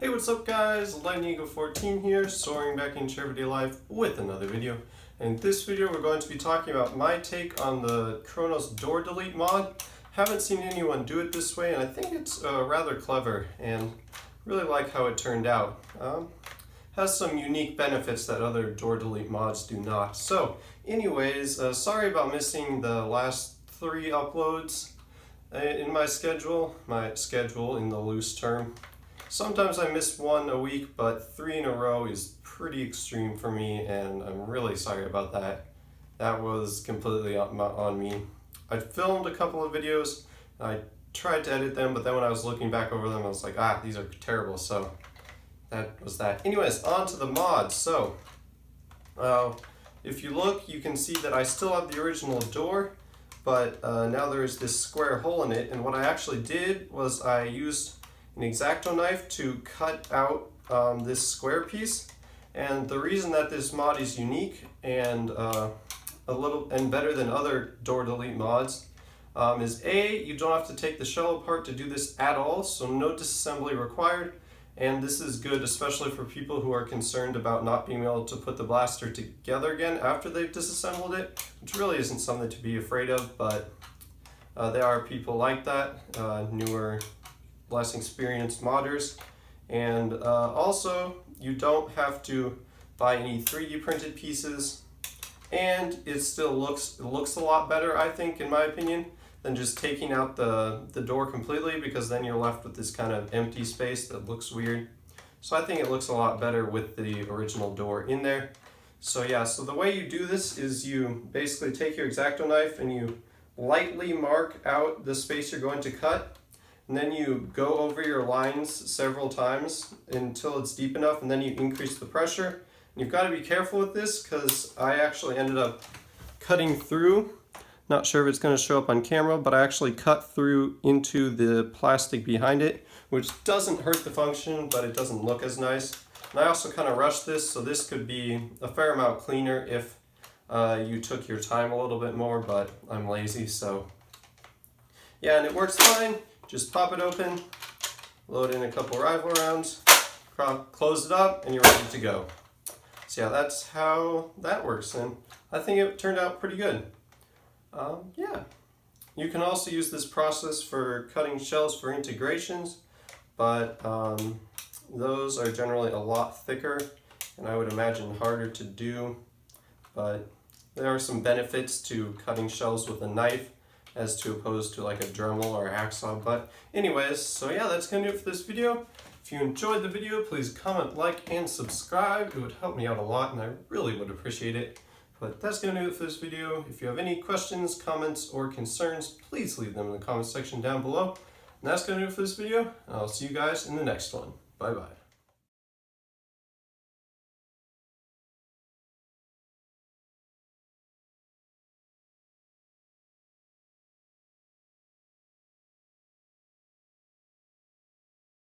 Hey, what's up guys? Lightning Eagle 14 here, soaring back into everyday life with another video. In this video we're going to be talking about my take on the Kronos Door Delete mod. Haven't seen anyone do it this way and I think it's rather clever and really like how it turned out. Has some unique benefits that other door delete mods do not. So anyways, sorry about missing the last 3 uploads in my schedule in the loose term. Sometimes I miss 1 a week, but 3 in a row is pretty extreme for me, and I'm really sorry about that. That was completely on me. I filmed a couple of videos, I tried to edit them, but then when I was looking back over them, I was like, these are terrible, so that was that. Anyways, on to the mod. So, if you look, you can see that I still have the original door, but now there is this square hole in it, and what I actually did was I used an X-Acto knife to cut out this square piece. And the reason that this mod is unique and better than other door delete mods is A, you don't have to take the shell apart to do this at all, so no disassembly required. And this is good especially for people who are concerned about not being able to put the blaster together again after they've disassembled it, which really isn't something to be afraid of, but there are people like that, newer, less experienced modders. And also you don't have to buy any 3D printed pieces, and it still looks a lot better, I think, in my opinion, than just taking out the door completely, because then you're left with this kind of empty space that looks weird. So I think it looks a lot better with the original door in there. So yeah, so the way you do this is you basically take your X-Acto knife and you lightly mark out the space you're going to cut. And then you go over your lines several times until it's deep enough, and then you increase the pressure. And you've got to be careful with this because I actually ended up cutting through. Not sure if it's going to show up on camera, but I actually cut through into the plastic behind it, which doesn't hurt the function, but it doesn't look as nice. And I also kind of rushed this, so this could be a fair amount cleaner if you took your time a little bit more, but I'm lazy, so yeah, and it works fine. Just pop it open, load in a couple Rival rounds, close it up, and you're ready to go. So yeah, that's how that works, and I think it turned out pretty good. Yeah, you can also use this process for cutting shells for integrations, but those are generally a lot thicker, and I would imagine harder to do, but there are some benefits to cutting shells with a knife as to opposed to like a Dremel or a hacksaw. But anyways, so yeah, that's gonna do it for this video. If you enjoyed the video, please comment, like, and subscribe. It would help me out a lot and I really would appreciate it. But that's gonna do it for this video. If you have any questions, comments, or concerns, please leave them in the comment section down below. And that's gonna do it for this video. I'll see you guys in the next one. Bye bye.